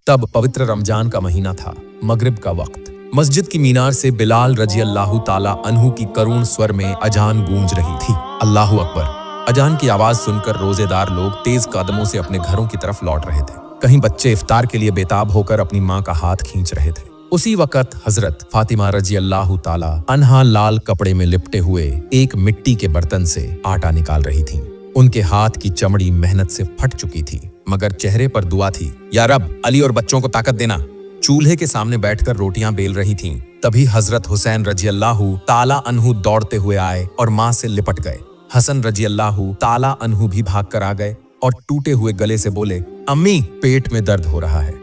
तब पवित्र रमजान का महीना था, मगरिब का वक्त। मस्जिद की मीनार से बिलाल रजी अल्लाह ताला अन्हु की करुण स्वर में अजान गूंज रही थी। अल्लाहु अकबर। अजान की आवाज सुनकर रोजेदार लोग तेज कदमों से अपने घरों की तरफ लौट रहे थे। कहीं बच्चे इफ्तार के लिए बेताब होकर अपनी माँ का हाथ खींच रहे थे। उसी वक्त हजरत फातिमा रजी अल्लाह ताला अन्हा लाल कपड़े में लिपटे हुए एक मिट्टी के बर्तन से आटा निकाल रही थीं। उनके हाथ की चमड़ी मेहनत से फट चुकी थी, मगर चेहरे पर दुआ थी, या रब, अली और बच्चों को ताकत देना। चूल्हे के सामने बैठकर रोटियां बेल रही थीं। तभी हजरत हुसैन रजी अल्लाह ताला अन्हु दौड़ते हुए आए और माँ से लिपट गए। हसन रजी अल्लाह ताला अन्हु भी भाग कर आ गए और टूटे हुए गले से बोले, अम्मी, पेट में दर्द हो रहा है।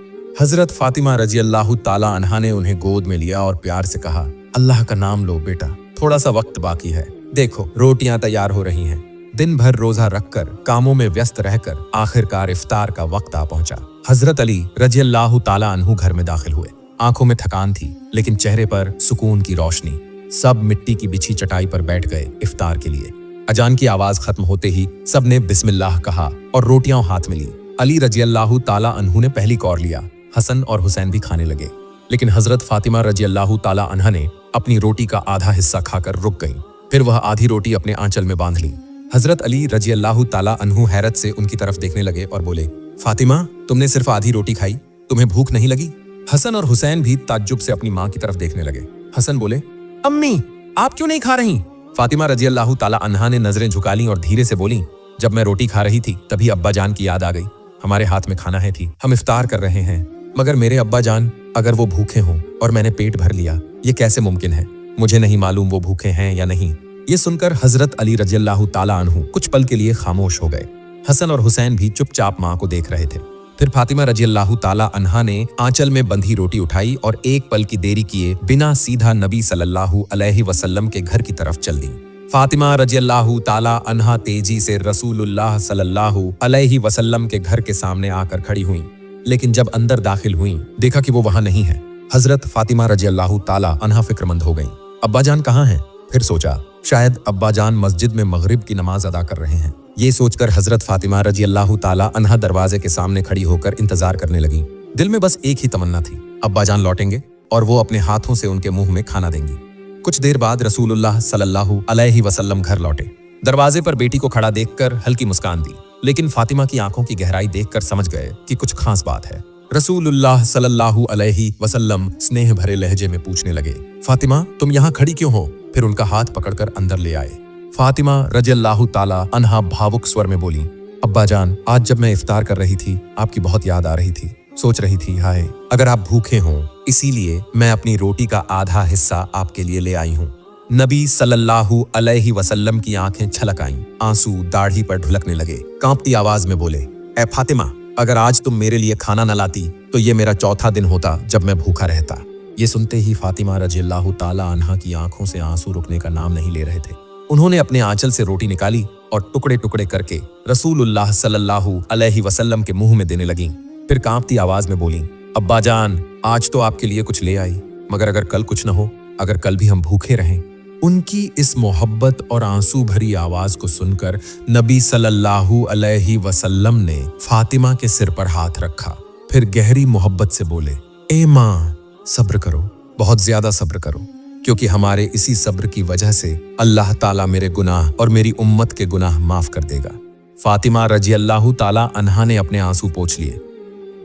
हजरत फातिमा रजी अल्लाह ताला अन्हा ने उन्हें गोद में लिया और प्यार से कहा, अल्लाह का नाम लो बेटा, थोड़ा सा वक्त बाकी है। देखो, रोटियां तैयार हो रही हैं। दिन भर रोजा रखकर, कामों में व्यस्त रहकर आखिरकार इफ्तार का वक्त आ पहुंचा। हजरत अली रजी अल्लाह ताला अन्हु घर में दाखिल हुए। आंखों में थकान थी, लेकिन चेहरे पर सुकून की रोशनी। सब मिट्टी की बिछी चटाई पर बैठ गए इफ्तार के लिए। अजान की आवाज खत्म होते ही सबने बिस्मिल्लाह कहा और रोटियां हाथ में ली। अली रजी अल्लाह ताला अन्हु ने पहली कौर लिया। हसन और हुसैन भी खाने लगे, लेकिन हजरत फातिमा रजी अल्लाह ताला अन्हा ने अपनी रोटी का आधा हिस्सा खाकर रुक गईं। फिर वह आधी रोटी अपने आंचल में बांध ली। हजरत अली रजी अल्लाह ताला अन्हु हैरत से उनकी तरफ देखने लगे और बोले, फातिमा, तुमने सिर्फ आधी रोटी खाई, तुम्हें भूख नहीं लगी? हसन और हुसैन भी ताज्जुब से अपनी माँ की तरफ देखने लगे। हसन बोले, अम्मी, आप क्यों नहीं खा रही? फातिमा रजी अल्लाह ताला अन्हा ने नजरें झुका ली और धीरे से बोली, जब मैं रोटी खा रही थी तभी अब्बा जान की याद आ गई। हमारे हाथ में खाना है थी, हम इफ्तार कर रहे हैं, मगर मेरे अब्बा जान अगर वो भूखे हों और मैंने पेट भर लिया, ये कैसे मुमकिन है? मुझे नहीं मालूम वो भूखे हैं या नहीं। ये सुनकर हजरत अली रजी अल्लाह ताला अन्हु कुछ पल के लिए खामोश हो गए। हसन और हुसैन भी चुपचाप माँ को देख रहे थे। फिर फातिमा रजी अल्लाह ताला अन्हा ने आंचल में बंधी रोटी उठाई और एक पल की देरी किए बिना सीधा नबी सल्लल्लाहु अलैहि वसल्लम के घर की तरफ चल दी। फातिमा रजी अल्लाह ताला अन्हा तेजी से रसूलुल्लाह सल्लल्लाहु अलैहि वसल्लम के घर के सामने आकर खड़ी हुई, लेकिन जब अंदर दाखिल हुई देखा कि वो वहां नहीं है। हजरत फातिमा रजी अल्लाह ताला अन्हा फिक्रमंद हो गईं। अब्बा जान कहाँ हैं? फिर सोचा, शायद अब्बा जान मस्जिद में मगरिब की नमाज अदा कर रहे हैं। ये सोचकर हजरत फातिमा रजी अल्लाह ताला अन्हा दरवाजे के सामने खड़ी होकर इंतजार करने लगी। दिल में बस एक ही तमन्ना थी, अब्बा जान लौटेंगे और वो अपने हाथों से उनके मुंह में खाना देंगी। कुछ देर बाद रसूलुल्लाह सल्लल्लाहु अलैहि वसल्लम घर लौटे। दरवाजे पर बेटी को खड़ा देखकर हल्की मुस्कान दी, लेकिन फातिमा की आंखों की गहराई देखकर समझ गए कि कुछ खास बात है। रसूलुल्लाह सल्लल्लाहु अलैहि वसल्लम स्नेह भरे लहजे में पूछने लगे, फातिमा, तुम यहाँ खड़ी क्यों हो? फिर उनका हाथ पकड़कर अंदर ले आए। फातिमा रजी अल्लाह ताला अन्हा भावुक स्वर में बोली, अब्बा जान, आज जब मैं इफ्तार कर रही थी आपकी बहुत याद आ रही थी। सोच रही थी, हाय, अगर आप भूखे हों, इसीलिए मैं अपनी रोटी का आधा हिस्सा आपके लिए ले आई हूँ। नबी सल्लल्लाहु अलैहि वसल्लम की आंखें छलक आईं, आंसू दाढ़ी पर ढुलकने लगे। कांपती आवाज में बोले, ए फातिमा, अगर आज तुम मेरे लिए खाना न लाती तो ये मेरा चौथा दिन होता जब मैं भूखा रहता। ये सुनते ही फातिमा रजी अल्लाह ताला अन्हा की आंखों से आंसू रुकने का नाम नहीं ले रहे थे। उन्होंने अपने आंचल से रोटी निकाली और टुकड़े टुकड़े करके रसूलुल्लाह सल्लल्लाहु अलैहि वसल्लम के मुंह में देने लगीं। फिर कांपती आवाज में बोली, अब्बा जान, आज तो आपके लिए कुछ ले आई, मगर अगर कल कुछ न हो, अगर कल भी हम भूखे रहें। उनकी इस मोहब्बत और आंसू भरी आवाज को सुनकर नबी सल्लल्लाहु अलैहि वसल्लम ने फातिमा के सिर पर हाथ रखा। फिर गहरी मोहब्बत से बोले, ए माँ, सब्र करो, बहुत ज्यादा सब्र करो, क्योंकि हमारे इसी सब्र की वजह से अल्लाह ताला मेरे गुनाह और मेरी उम्मत के गुनाह माफ कर देगा। फातिमा रजी अल्लाह ताला अन्हा ने अपने आंसू पोंछ लिए।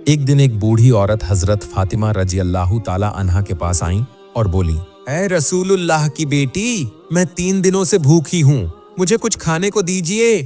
एक दिन एक बूढ़ी औरत हजरत फातिमा रजी अल्लाह ताला अन्हा के पास आई और बोली, ऐ रसूलुल्लाह की बेटी, मैं 3 दिनों से भूखी हूँ, मुझे कुछ खाने को दीजिए।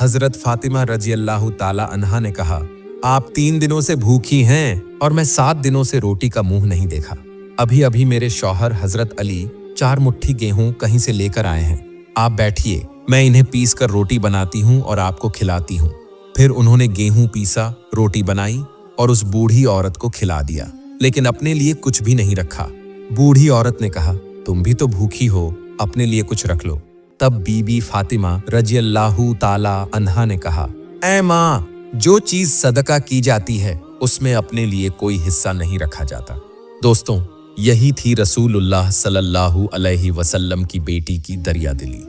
हजरत फातिमा रजी अल्लाह ताला अन्हा ने कहा, आप 3 दिनों से भूखी हैं और मैं 7 दिनों से रोटी का मुंह नहीं देखा। अभी अभी मेरे शौहर हजरत अली 4 मुट्ठी गेहूं कहीं से लेकर आए हैं। आप बैठिए, मैं इन्हें पीस कर रोटी बनाती हूँ और आपको खिलाती हूँ। फिर उन्होंने गेहूं पीसा, रोटी बनाई और उस बूढ़ी औरत को खिला दिया, लेकिन अपने लिए कुछ भी नहीं रखा। बूढ़ी औरत ने कहा, तुम भी तो भूखी हो, अपने लिए कुछ रख लो। तब बीबी फातिमा रजी अल्लाह ताला अन्हा ने कहा, ऐ माँ, जो चीज सदका की जाती है उसमें अपने लिए कोई हिस्सा नहीं रखा जाता। दोस्तों, यही थी रसूलुल्लाह सल्लल्लाहु अलैहि वसल्लम की बेटी की दरिया दिली।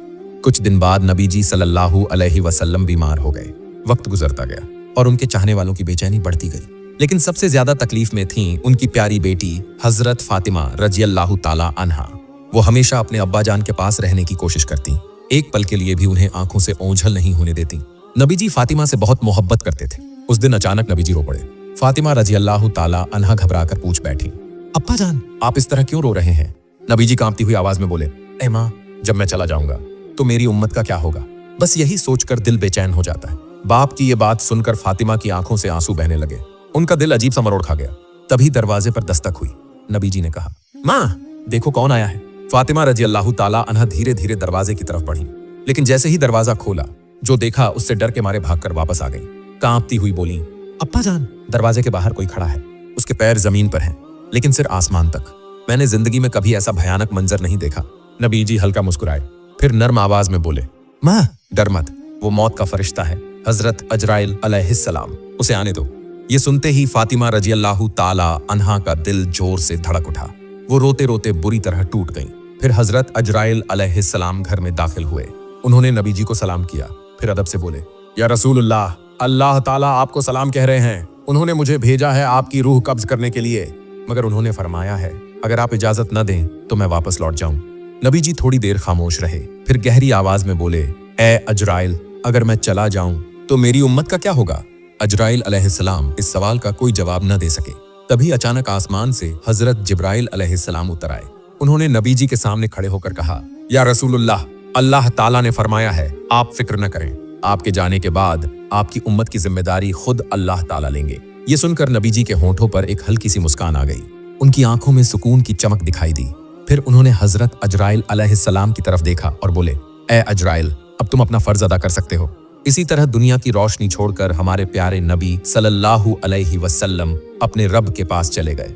कुछ दिन बाद नबी जी सल्लल्लाहु अलैहि वसल्लम बीमार हो गए। वक्त गुजरता गया और उनके चाहने वालों की बेचैनी बढ़ती गई। लेकिन सबसे ज्यादा तकलीफ में थीं उनकी प्यारी बेटी हजरत फातिमा रजी अल्लाह ताला अन्हा। वो हमेशा अपने अब्बा जान के पास रहने की कोशिश करती, एक पल के लिए भी उन्हें आंखों से ओझल नहीं होने देती। नबी जी फातिमा से बहुत मोहब्बत करते थे। उस दिन अचानक नबी जी रो पड़े। फातिमा रजी अल्लाह ताला अन्हा घबरा कर पूछ बैठी, अब्बा जान आप इस तरह क्यों रो रहे हैं? नबी जी कांपती हुई आवाज में बोले, ए माँ, जब मैं चला जाऊंगा तो मेरी उम्मत का क्या होगा? बस यही सोचकर दिल बेचैन हो जाता है। बाप की ये बात सुनकर फातिमा की आंखों से आंसू बहने लगे। उनका दिल अजीब सा मरोड़ खा गया। तभी दरवाजे पर दस्तक हुई। नबी जी ने कहा, माँ देखो कौन आया है। फातिमा रजी अल्लाह ताला अन्हा धीरे धीरे दरवाजे की तरफ बढ़ी, लेकिन जैसे ही दरवाजा खोला, जो देखा उससे डर के मारे भागकर वापस आ गई। कांपती हुई बोली, अब्बा जान, दरवाजे के बाहर कोई खड़ा है। उसके पैर जमीन पर हैं, लेकिन सिर आसमान तक। मैंने जिंदगी में कभी ऐसा भयानक मंजर नहीं देखा। नबी जी हल्का मुस्कुराए, फिर नर्म आवाज में बोले, माँ डर मत, वो मौत का फरिश्ता है, हजरत अजराइल अलैहिस्सलाम, उसे आने दो। ये सुनते ही फातिमा रजी अल्लाह ताला अन्हा का दिल जोर से धड़क उठा। वो रोते रोते बुरी तरह टूट गईं। फिर हजरत अजराइल अलैहिस्सलाम घर में दाखिल हुए। उन्होंने नबी जी को सलाम किया, फिर अदब से बोले, या रसूलुल्लाह, अल्लाह ताला आपको सलाम कह रहे हैं। उन्होंने मुझे भेजा है आपकी रूह कब्ज करने के लिए, मगर उन्होंने फरमाया है अगर आप इजाजत न दें तो मैं वापस लौट जाऊं। नबी जी थोड़ी देर खामोश रहे, फिर गहरी आवाज में बोले, ए अजराइल, अगर मैं चला जाऊं तो मेरी उम्मत का क्या होगा? अजराइल अलैहिस्सलाम इस सवाल का कोई जवाब न दे सके। तभी अचानक आसमान से हजरत जिब्राइल अलैहिस्सलाम उतर आए। उन्होंने नबी जी के सामने खड़े होकर कहा, या रसूलुल्लाह, अल्लाह ताला ने फरमाया है आप फिक्र न करें, आपके जाने के बाद आपकी उम्मत की जिम्मेदारी खुद अल्लाह ताला लेंगे। ये सुनकर नबी जी के होंठों पर एक हल्की सी मुस्कान आ गई। उनकी आंखों में सुकून की चमक दिखाई दी। फिर उन्होंने हजरत अजराइल अलैहिस्सलाम की तरफ देखा और बोले, ए अजराइल, अब तुम अपना फर्ज अदा कर सकते हो। इसी तरह दुनिया की रोशनी छोड़कर हमारे प्यारे नबी सल्लल्लाहु अलैहि वसल्लम अपने रब के पास चले गए।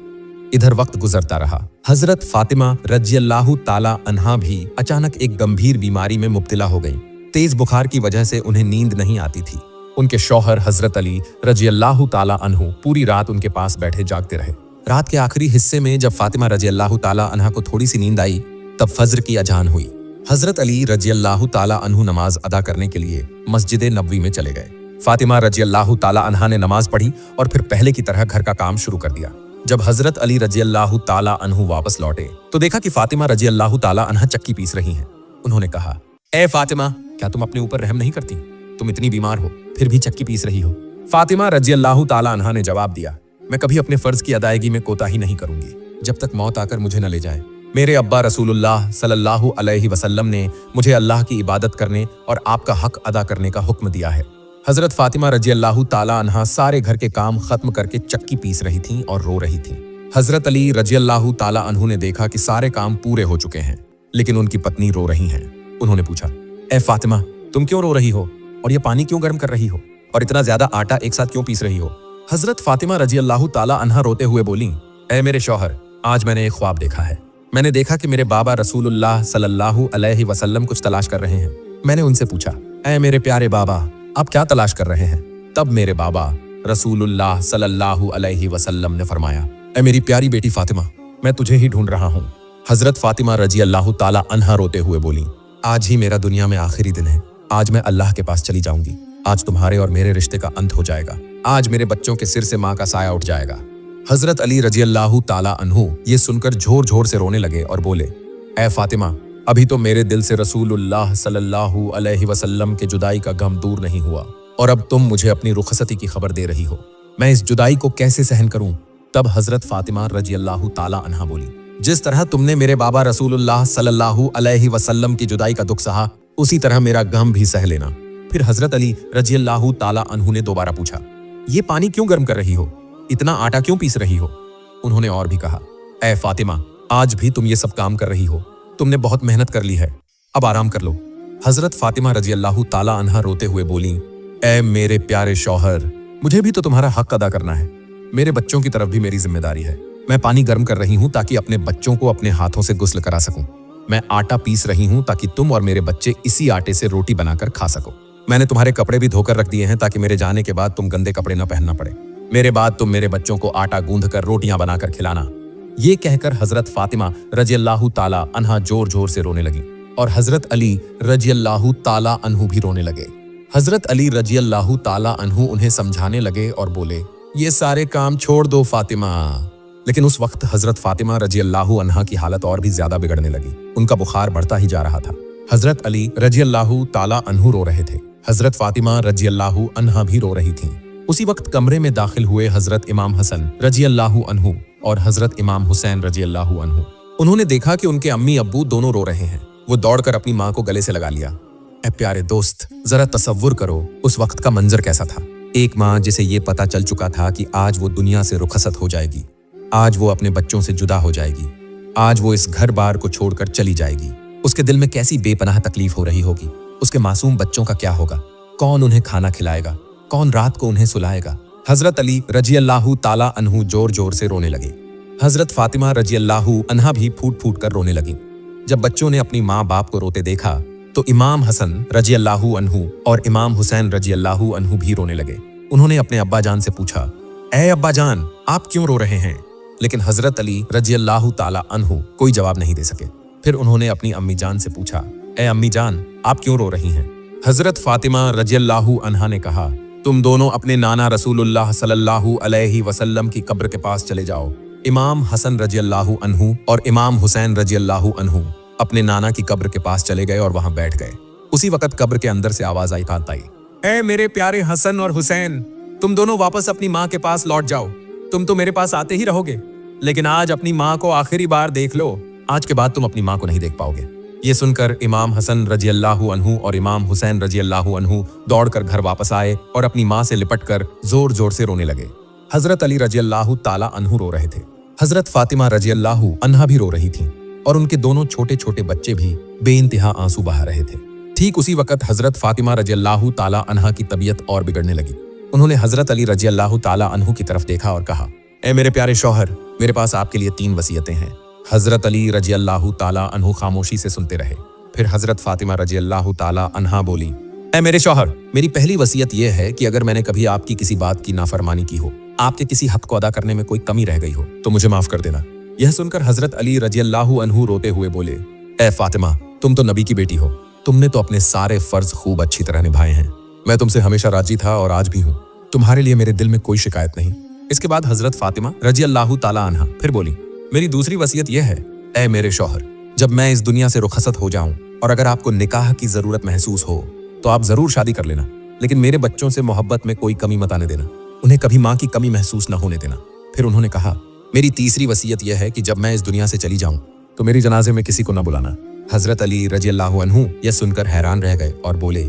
इधर वक्त गुजरता रहा। हजरत फातिमा रजी अल्लाह ताला अन्हा भी अचानक एक गंभीर बीमारी में मुब्तला हो गईं। तेज बुखार की वजह से उन्हें नींद नहीं आती थी। उनके शौहर हजरत अली रजी अल्लाह ताला अन्हु पूरी रात उनके पास बैठे जागते रहे। रात के आखिरी हिस्से में जब फातिमा रजी अल्लाह ताला अन्हा को थोड़ी सी नींद आई, तब फज्र की अजान हुई। हजरत अली रजी अल्लाह ताला अन्हु नमाज अदा करने के लिए मस्जिद नबवी में चले गए। फातिमा रजी अल्लाह ताला अन्हा ने नमाज पढ़ी और फिर पहले की तरह घर का काम शुरू कर दिया। जब हजरत अली रजी अल्लाह ताला अन्हु वापस लौटे तो देखा कि फातिमा रजी अल्लाह ताला अन्हा चक्की पीस रही हैं। उन्होंने कहा, ए फातिमा, क्या तुम अपने ऊपर रहम नहीं करती? तुम इतनी बीमार हो फिर भी चक्की पीस रही हो। फातिमा रजी अल्लाह ताला अन्हा ने जवाब दिया, मैं कभी अपने फर्ज की अदायगी में कोताही नहीं करूंगी, जब तक मौत आकर मुझे न ले जाए। मेरे अब्बा रसूलुल्लाह सल्लल्लाहु अलैहि वसल्लम ने मुझे अल्लाह की इबादत करने और आपका हक अदा करने का हुक्म दिया है। हजरत फातिमा रजी अल्लाह ताला अन्हा सारे घर के काम खत्म करके चक्की पीस रही थीं और रो रही थीं। हजरत अली रजी अल्लाह ताला अन्हु ने देखा कि सारे काम पूरे हो चुके हैं, लेकिन उनकी पत्नी रो रही हैं। उन्होंने पूछा, ए फातिमा, तुम क्यों रो रही हो और ये पानी क्यों गर्म कर रही हो और इतना ज्यादा आटा एक साथ क्यों पीस रही हो? हजरत फातिमा रजी अल्लाह ताला अन्हा रोते हुए बोली, ए मेरे शौहर, आज मैंने एक ख्वाब देखा है। मैंने देखा कि मेरे बाबा रसूलुल्लाह सल्लल्लाहु अलैहि वसल्लम कुछ तलाश कर रहे हैं। मैंने उनसे पूछा, ए मेरे प्यारे बाबा, आप क्या तलाश कर रहे हैं? तब मेरे बाबा रसूलुल्लाह सल्लल्लाहु अलैहि वसल्लम ने फरमाया, ए मेरी प्यारी बेटी फातिमा, मैं तुझे ही ढूंढ रहा हूँ। हजरत फातिमा रजी अल्लाह ताला अन्हा रोते हुए बोली, आज ही मेरा दुनिया में आखिरी दिन है। आज मैं अल्लाह के पास चली जाऊंगी। आज तुम्हारे और मेरे रिश्ते का अंत हो जाएगा। आज मेरे बच्चों के सिर से माँ का साया उठ जाएगा। हजरत अली रजी अल्लाह ताला अन्हु ये सुनकर झोर झोर से रोने लगे और बोले, ए फातिमा, अभी तो मेरे दिल से रसूलुल्लाह सल्लल्लाहु अलैहि वसल्लम के जुदाई का गम दूर नहीं हुआ और अब तुम मुझे अपनी रुखसती की खबर दे रही हो। मैं इस जुदाई को कैसे सहन करूं? तब हजरत फातिमा रजी अल्लाह ताला अन्हा बोली, जिस तरह तुमने मेरे बाबा रसूलुल्लाह सल्लल्लाहु अलैहि वसल्लम की जुदाई का दुख सहा, उसी तरह मेरा गम भी सह लेना। फिर हजरत अली रजी अल्लाह ताला अन्हु ने दोबारा पूछा, ये पानी क्यों गर्म कर रही हो? इतना आटा क्यों पीस रही हो? उन्होंने और भी कहा, ए फातिमा, आज भी तुम ये सब काम कर रही हो। तुमने बहुत मेहनत कर ली है, अब आराम कर लो। हजरत फातिमा रजी अल्लाह ताला अन्हा रोते हुए बोली, ए मेरे प्यारे शौहर, मुझे भी तो तुम्हारा हक अदा करना है। मेरे बच्चों की तरफ भी मेरी जिम्मेदारी है। मैं पानी गर्म कर रही हूँ ताकि अपने बच्चों को अपने हाथों से गुस्ल करा सकूं। मैं आटा पीस रही हूँ ताकि तुम और मेरे बच्चे इसी आटे से रोटी बनाकर खा सको। मैंने तुम्हारे कपड़े भी धोकर रख दिए हैं ताकि मेरे जाने के बाद तुम गंदे कपड़े न पहनना पड़े। मेरे बाद तुम मेरे बच्चों को आटा गूंध कर रोटियां बनाकर खिलाना। ये कहकर हजरत फातिमा रजी अल्लाह ताला अन्हा जोर जोर से रोने लगी और हजरत अली रजी अल्लाह ताला अन्हु भी रोने लगे। हजरत अली रजी अल्लाह ताला अन्हु उन्हें समझाने लगे और बोले, ये सारे काम छोड़ दो फातिमा। लेकिन उस वक्त हजरत फातिमा रजी अल्लाहु अन्हा की हालत और भी ज्यादा बिगड़ने लगी। उनका बुखार बढ़ता ही जा रहा था। हजरत अली रजी अल्लाहु ताला अन्हु रो रहे थे। हजरत फातिमा रजी अल्लाहु अन्हा भी रो रही थीं। उसी वक्त कमरे में दाखिल हुए हजरत इमाम हसन रजी अल्लाहु अन्हु और हजरत इमाम हुसैन रजी अल्लाहु अन्हु। उन्होंने देखा कि उनके अम्मी अब्बू दोनों रो रहे हैं। वो दौड़कर अपनी माँ को गले से लगा लिया। ए प्यारे दोस्त, जरा तसव्वुर करो उस वक्त का मंजर कैसा था। एक माँ जिसे ये पता चल चुका था कि आज वो दुनिया से रुखसत हो जाएगी, आज वो अपने बच्चों से जुदा हो जाएगी, आज वो इस घर बार को छोड़कर चली जाएगी। उसके दिल में कैसी बेपनाह तकलीफ हो रही होगी। उसके मासूम बच्चों का क्या होगा? कौन उन्हें खाना खिलाएगा? कौन रात को उन्हें सुलाएगा? हजरत अली रजी अल्लाहु ताला अन्हु जोर जोर से रोने लगे। हजरत फातिमा रजी अल्लाहु अन्हा भी फूट फूट कर रोने लगी। जब बच्चों ने अपनी माँ बाप को रोते देखा तो इमाम हसन रजी अल्लाहु अन्हु और इमाम हुसैन रजी अल्लाहु अन्हु भी रोने लगे। उन्होंने अपने अब्बा जान से पूछा, ए अब्बा जान, आप क्यों रो रहे हैं? लेकिन हजरत अली रजी अल्लाहु ताला अन्हु कोई जवाब नहीं दे सके। फिर उन्होंने अपनी अम्मी जान से पूछा, ए अम्मी जान, आप क्यों रो रही हैं? हजरत फातिमा रजी अल्लाहु अन्हा ने कहा, तुम दोनों अपने नाना रसूलुल्लाह सल्लल्लाहु अलैहि वसल्लम की कब्र के पास चले जाओ। इमाम हसन रजी अल्लाहु अन्हु और इमाम हुसैन रजी अल्लाहु अन्हु अपने नाना की कब्र के पास चले गए और वहां बैठ गए। उसी वक्त कब्र के अंदर से आवाज आई, ए मेरे प्यारे हसन और हुसैन, तुम दोनों वापस अपनी माँ के पास लौट जाओ। तुम तो मेरे पास आते ही रहोगे, लेकिन आज अपनी माँ को आखिरी बार देख लो। आज के बाद तुम अपनी माँ को नहीं देख पाओगे। ये सुनकर इमाम हसन रजी अल्लाहु अन्हु और इमाम हुसैन रजी अल्लाहु अन्हु दौड़कर घर वापस आए और अपनी माँ से लिपटकर जोर जोर से रोने लगे। हजरत अली रजी अल्लाहु ताला अन्हु रो रहे थे। हजरत फातिमा रजी अल्लाहु अन्हा भी रो रही थीं और उनके दोनों छोटे छोटे बच्चे भी बेइंतहा आंसू बहा रहे थे। ठीक उसी वक्त हजरत फातिमा रजी अल्लाहु ताला अन्हा की तबीयत और बिगड़ने लगी। उन्होंने हजरत अली रजी अल्लाहु ताला अन्हु की तरफ देखा और कहा, ए मेरे प्यारे शौहर, मेरे पास आपके लिए 3 वसीयतें हैं। हजरत अली रजी अल्लाहु ताला अन्हु खामोशी से सुनते रहे। फिर हजरत फातिमा रजी अल्लाहु ताला अन्हा बोली, ए मेरे शौहर, मेरी पहली वसीयत यह है कि अगर मैंने कभी आपकी किसी बात की नाफरमानी की हो, आपके किसी हक को अदा करने में कोई कमी रह गई हो, तो मुझे माफ कर देना। यह सुनकर हजरत अली रजी अल्लाहु अन्हु रोते हुए बोले, ए फातिमा, तुम तो नबी की बेटी हो, तुमने तो अपने सारे फर्ज खूब अच्छी तरह निभाए हैं। मैं तुमसे हमेशा राजी था और आज भी हूँ। तुम्हारे लिए मेरे दिल में कोई शिकायत नहीं। इसके बाद हजरत फातिमा रजी अल्लाहु ताला अन्हा फिर बोली, मेरी दूसरी वसीयत यह है, ए मेरे शौहर, जब मैं इस दुनिया से रुखसत हो जाऊं और अगर आपको निकाह की जरूरत महसूस हो तो आप जरूर शादी कर लेना, लेकिन मेरे बच्चों से मोहब्बत में कोई कमी मत आने देना। उन्हें कभी माँ की कमी महसूस न होने देना। फिर उन्होंने कहा, मेरी तीसरी वसीयत यह है कि जब मैं इस दुनिया से चली जाऊं तो मेरी जनाजे में किसी को न बुलाना। हजरत अली रजी अल्लाहु अन्हु यह सुनकर हैरान रह गए और बोले,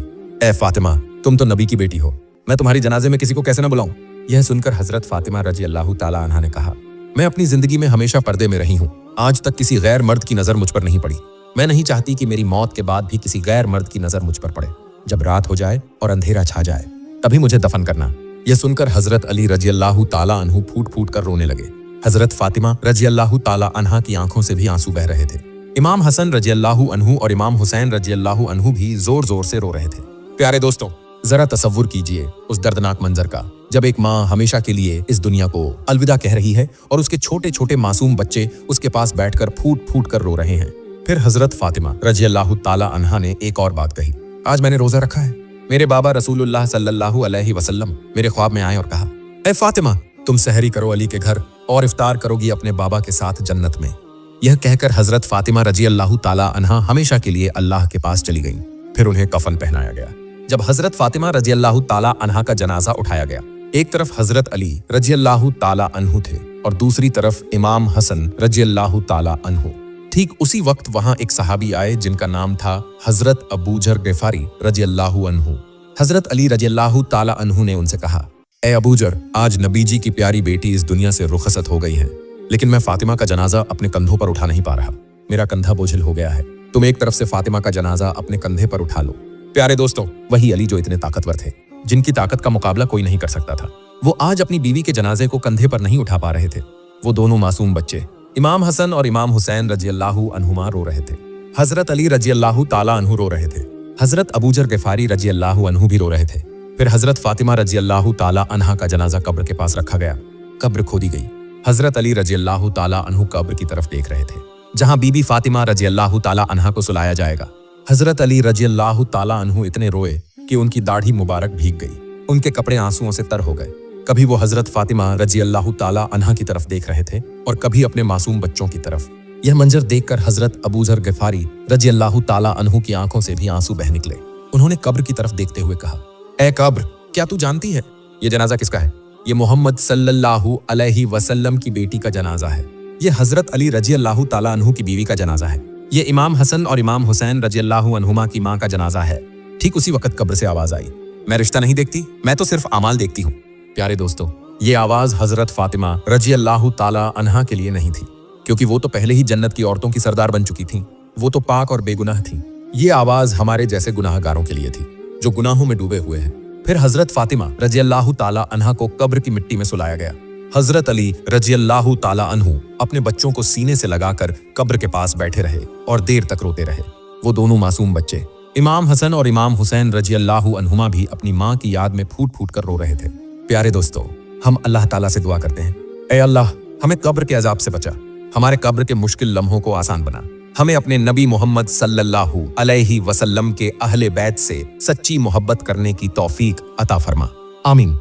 ए फातिमा, तुम तो नबी की बेटी हो, मैं तुम्हारी जनाजे में किसी को कैसे न बुलाऊं? यह सुनकर हजरत फातिमा रजी अल्लाहु ताला अन्हा ने कहा, मैं अपनी जिंदगी में हमेशा पर्दे में रही हूँ। आज तक किसी गैर मर्द की नजर मुझ पर नहीं पड़ी। मैं नहीं चाहती कि मेरी मौत के बाद भी किसी गैर मर्द की नजर मुझ पर पड़े। जब रात हो जाए और अंधेरा छा जाए तभी मुझे दफन करना। यह सुनकर हजरत अली रजी अल्लाहु ताला अन्हु फूट फूट कर रोने लगे। हजरत फातिमा रजी अल्लाहु ताला अन्हा की आंखों से भी आंसू बह रहे थे। इमाम हसन रजी अल्लाहु अन्हु और इमाम हुसैन रजी अल्लाहु अन्हु भी जोर जोर से रो रहे थे। प्यारे दोस्तों, जरा तसव्वुर कीजिए उस दर्दनाक मंजर का, जब एक माँ हमेशा के लिए इस दुनिया को अलविदा कह रही है और उसके छोटे छोटे मासूम बच्चे उसके पास बैठकर फूट फूट कर रो रहे हैं। फिर हजरत फातिमा रजी अल्लाहु ताला अन्हा ने एक और बात कही, आज मैंने रोजा रखा है। मेरे बाबा रसूलुल्लाह सल्लल्लाहु अलैहि वसल्लम मेरे ख्वाब में आए और कहा, ए फातिमा, तुम सहरी करो अली के घर और इफ्तार करोगी अपने बाबा के साथ जन्नत में। यह कहकर हजरत फातिमा रजी अल्लाहु ताला अन्हा हमेशा के लिए अल्लाह के पास चली गईं। फिर उन्हें कफन पहनाया गया। जब हजरत फातिमा रजी अल्लाहु ताला अन्हा का जनाजा उठाया गया, एक तरफ हजरत अली रजी अल्लाहु ताला अन्हु थे और दूसरी तरफ इमाम हसन रजी अल्लाहु ताला अन्हु। ठीक उसी वक्त वहां एक सहाबी आए जिनका नाम था हजरत अबूजर गिफारी रजी अल्लाहु अन्हु। हजरत अली रजी अल्लाहु ताला अन्हु ने उनसे कहा, ए अबूजर, आज नबी जी की प्यारी बेटी इस दुनिया से रुखसत हो गई है, लेकिन मैं फातिमा का जनाजा अपने कंधों पर उठा नहीं पा रहा। मेरा कंधा बोझिल हो गया है। तुम एक तरफ से फातिमा का जनाजा अपने कंधे पर उठा लो। प्यारे दोस्तों, वही अली जो इतने ताकतवर थे, जिनकी ताकत का मुकाबला कोई नहीं कर सकता था, वो आज अपनी बीवी के जनाजे को कंधे पर नहीं उठा पा रहे थे। वो दोनों मासूम बच्चे इमाम हसन और इमाम हुसैन रजी अल्लाहु अन्हुमा रो रहे थे। हजरत अली रजी अल्लाहु ताला अन्हु रो रहे थे। हजरत अबूजर गिफारी रजी अल्लाहु अन्हु भी रो रहे थे। फिर हजरत फातिमा रजी अल्लाहु ताला अन्हा का जनाजा कब्र के पास रखा गया। कब्र खोदी गई। हजरत अली रजी अल्लाहु ताला अन्हु कब्र की तरफ देख रहे थे, जहां बीबी फातिमा रजी अल्लाहु ताला अन्हा को सुलाया जाएगा। हजरत अली रजी अल्लाहु ताला अन्हु इतने रोए कि उनकी दाढ़ी मुबारक भीग गई। उनके कपड़े आंसुओं से तर हो गए। कभी वो हजरत फातिमा रजी अल्लाह ताला अन्हा की तरफ देख रहे थे और कभी अपने मासूम बच्चों की तरफ। यह मंजर देखकर हजरत अबू जर गिफारी रजी अल्लाह ताला अन्हु की आंखों से भी आंसू बह निकले। उन्होंने कब्र की तरफ देखते हुए कहा, ए कब्र, क्या तू जानती है ये जनाजा किसका है? ये मोहम्मद सल्लल्लाहु अलैहि वसल्लम की बेटी का जनाजा है। ये हजरत अली रजी अल्लाह ताला अन्हु की बीवी का जनाजा है। ये इमाम हसन और इमाम हुसैन रजी अल्लाह अन्हुमा की माँ का जनाजा है। ठीक उसी वक्त कब्र से आवाज आई, मैं रिश्ता नहीं देखती, मैं तो सिर्फ अमाल देखती हूँ। प्यारे दोस्तों, ये आवाज हजरत फातिमा रजी अल्लाह ताला अन्हा के लिए नहीं थी, क्योंकि वो तो पहले ही जन्नत की औरतों की सरदार बन चुकी थीं। वो तो पाक और बेगुनाह थीं। ये आवाज हमारे जैसे गुनाहगारों के लिए थी, जो गुनाहों में डूबे हुए हैं। फिर हजरत फातिमा रजी अल्लाह ताला अन्हा को कब्र की मिट्टी में सुलाया गया। हजरत अली रजी अल्लाह ताला अन्हु अपने बच्चों को सीने से लगाकर कब्र के पास बैठे रहे और देर तक रोते रहे। वो दोनों मासूम बच्चे इमाम हसन और इमाम हुसैन रजी अल्लाह अन्हुमा भी अपनी माँ की याद में फूट फूट कर रो रहे थे। प्यारे दोस्तों, हम अल्लाह ताला से दुआ करते हैं, ए अल्लाह, हमें कब्र के अजाब से बचा, हमारे कब्र के मुश्किल लम्हों को आसान बना, हमें अपने नबी मोहम्मद सल्लल्लाहु अलैहि वसल्लम के अहले बैत से सच्ची मोहब्बत करने की तौफीक अता फरमा। आमीन।